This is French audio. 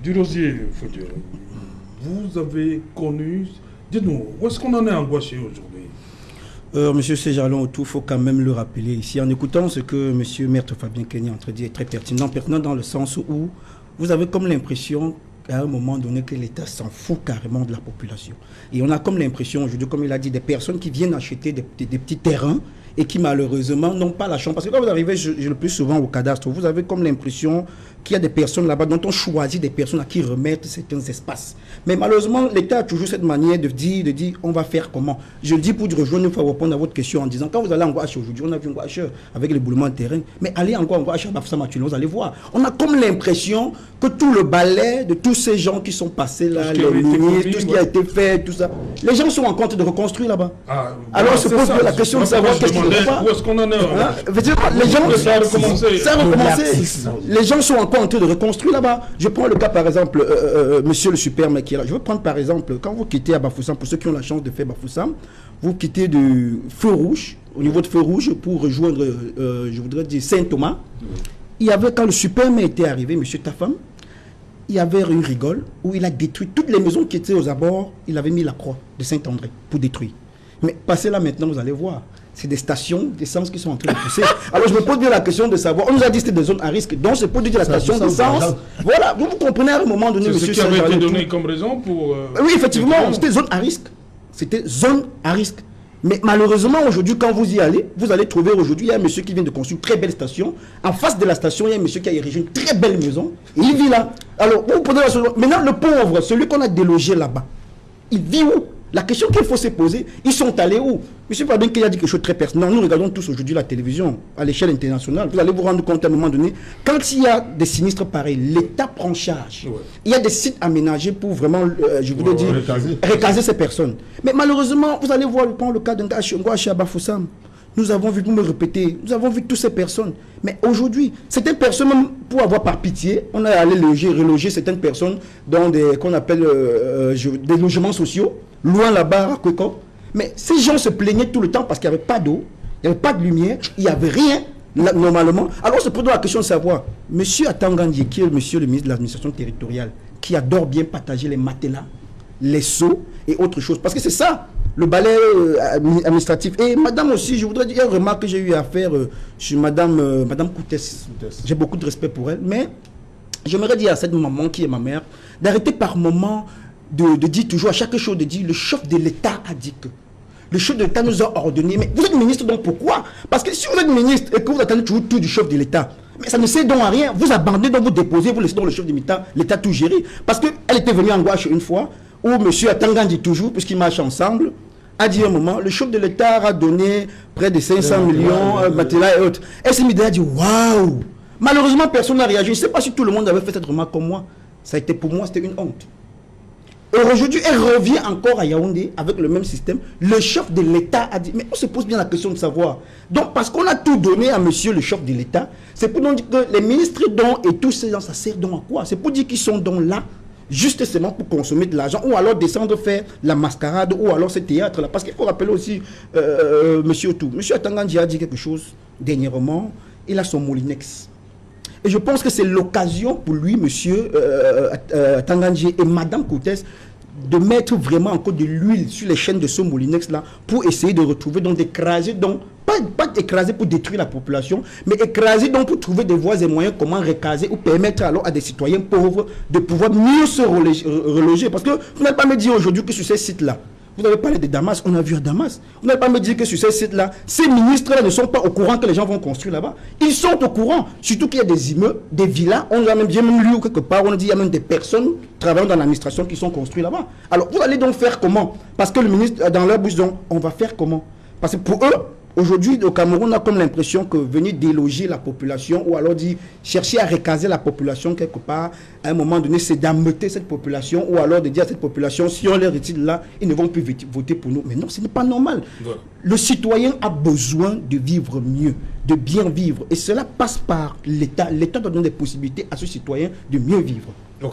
Durozier, vous avez connu... Dites-nous, où est-ce qu'on en est en Gouaché aujourd'hui? Monsieur Sejalon, il faut quand même le rappeler ici. En écoutant ce que Monsieur Maître Fabien Kenny est en train de dire est très pertinent. Pertinent dans le sens où vous avez comme l'impression qu'à un moment donné que l'État s'en fout carrément de la population. Et on a comme l'impression, aujourd'hui, comme il a dit, des personnes qui viennent acheter des petits terrains et qui malheureusement n'ont pas la chance. Parce que quand vous arrivez le plus souvent au cadastre, vous avez comme l'impression qu'il y a des personnes là-bas dont on choisit des personnes à qui remettre certains espaces. Mais malheureusement, l'État a toujours cette manière de dire on va faire comment. Je le dis pour rejoindre une fois répondre à votre question en disant quand vous allez en Gouache aujourd'hui, on a vu en Gouache avec l'éboulement de terrain, mais allez encore en Gouache à Bafoussam actuellement, vous allez voir. On a comme l'impression que tout le balai de tous ces gens qui sont passés là, les ministres, tout ce qui a été fait, tout ça, les gens sont en compte de reconstruire là-bas. Alors se pose la question de savoir qu'est-ce qu'ils ne font pas. Où est-ce qu'on en est? Les gens, ça a recommencé. Les gens sont encore en train de reconstruire là-bas. Je prends le cas par exemple, monsieur le supermaire qui est là. Je veux prendre par exemple, quand vous quittez à Bafoussam, pour ceux qui ont la chance de faire Bafoussam, vous quittez du feu rouge, au niveau de feu rouge, pour rejoindre, je voudrais dire Saint-Thomas. Il y avait, quand le supermaire était arrivé, monsieur Tafam, il y avait une rigole où il a détruit toutes les maisons qui étaient aux abords. Il avait mis la croix de Saint-André pour détruire. Mais passez là maintenant, vous allez voir. C'est des stations d'essence qui sont en train de pousser. Alors je me pose bien la question de savoir. On nous a dit que c'était des zones à risque. Donc c'est pour dire la station d'essence. Voilà, vous comprenez à un moment donné, monsieur. C'est ce qui avait été donné comme raison pour. Oui, effectivement, c'était zone à risque. C'était zone à risque. Mais malheureusement, aujourd'hui, quand vous y allez, vous allez trouver aujourd'hui, il y a un monsieur qui vient de construire une très belle station. En face de la station, il y a un monsieur qui a érigé une très belle maison. Et il vit là. Alors, vous posez la question. Maintenant, le pauvre, celui qu'on a délogé là-bas, il vit où? La question qu'il faut se poser, ils sont allés où? Monsieur Fabien qui a dit quelque chose de très personnel. Nous regardons tous aujourd'hui la télévision à l'échelle internationale. Vous allez vous rendre compte à un moment donné, quand il y a des sinistres pareils, l'État prend charge. Ouais. Il y a des sites aménagés pour vraiment, je voudrais dire, recaser ces personnes. Mais malheureusement, vous allez voir le cas d'un gars chez Bafoussam. Nous avons vu, vous me répétez, nous avons vu toutes ces personnes. Mais aujourd'hui, certaines personnes, même pour avoir par pitié, on est allé reloger certaines personnes dans des, qu'on appelle des logements sociaux, loin là-bas à Kweko. Mais ces gens se plaignaient tout le temps parce qu'il n'y avait pas d'eau, il n'y avait pas de lumière, il n'y avait rien, là, normalement. Alors, se pose la question de savoir, monsieur Atangandji, qui est monsieur le ministre de l'administration territoriale, qui adore bien partager les matelas, les seaux et autres choses. Parce que c'est ça, le balai administratif. Et madame aussi, je voudrais dire une remarque que j'ai eu à faire sur madame Koutès. J'ai beaucoup de respect pour elle. Mais j'aimerais dire à cette maman qui est ma mère, d'arrêter par moment de dire toujours à chaque chose, de dire le chef de l'État a dit que. Le chef de l'État nous a ordonné. Mais vous êtes ministre, donc pourquoi? Parce que si vous êtes ministre et que vous attendez toujours tout du chef de l'État, mais ça ne sert donc à rien. Vous abandonnez, donc vous déposez, vous laissez donc le chef de l'État tout gérer. Parce qu'elle était venue en Gouache une fois, où M. Atangandji toujours, puisqu'ils marchent ensemble, a dit un moment, le chef de l'État a donné près de 500 millions, matelas et autres. Elle s'est mise à dire, waouh! Malheureusement, personne n'a réagi. Je ne sais pas si tout le monde avait fait cette remarque comme moi. Ça a été pour moi, c'était une honte. Et aujourd'hui, elle revient encore à Yaoundé avec le même système. Le chef de l'État a dit, mais on se pose bien la question de savoir. Donc, parce qu'on a tout donné à monsieur le chef de l'État, c'est pour donc dire que les ministres dont et tous ces gens, ça sert donc à quoi? C'est pour dire qu'ils sont donc là, juste seulement pour consommer de l'argent, ou alors descendre faire la mascarade, ou alors ce théâtre-là. Parce qu'il faut rappeler aussi, monsieur Otou, monsieur Atangandji a dit quelque chose dernièrement, il a son Moulinex. Et je pense que c'est l'occasion pour lui, monsieur Atangandji et madame Koutès, de mettre vraiment encore de l'huile sur les chaînes de ce Moulinex-là pour essayer de retrouver, donc d'écraser, donc pas écraser pour détruire la population, mais écraser donc pour trouver des voies et moyens comment recaser ou permettre alors à des citoyens pauvres de pouvoir mieux se reloger. Parce que vous n'allez pas me dire aujourd'hui que sur ces sites-là, vous avez parlé de Damas, on a vu à Damas. Vous n'allez pas me dire que sur ces sites-là, ces ministres-là ne sont pas au courant que les gens vont construire là-bas. Ils sont au courant, surtout qu'il y a des immeubles, des villas, on a même lu ou quelque part, on a dit qu'il y a même des personnes travaillant dans l'administration qui sont construites là-bas. Alors, vous allez donc faire comment? Parce que le ministre, dans leur bouche, donc, on va faire comment? Parce que pour eux, aujourd'hui, au Cameroun, on a comme l'impression que venir déloger la population ou alors dire chercher à recaser la population quelque part, à un moment donné, c'est d'ameuter cette population ou alors de dire à cette population, si on les retire là, ils ne vont plus voter pour nous. Mais non, ce n'est pas normal. Ouais. Le citoyen a besoin de vivre mieux, de bien vivre. Et cela passe par l'État. L'État doit donner des possibilités à ce citoyen de mieux vivre. Ok.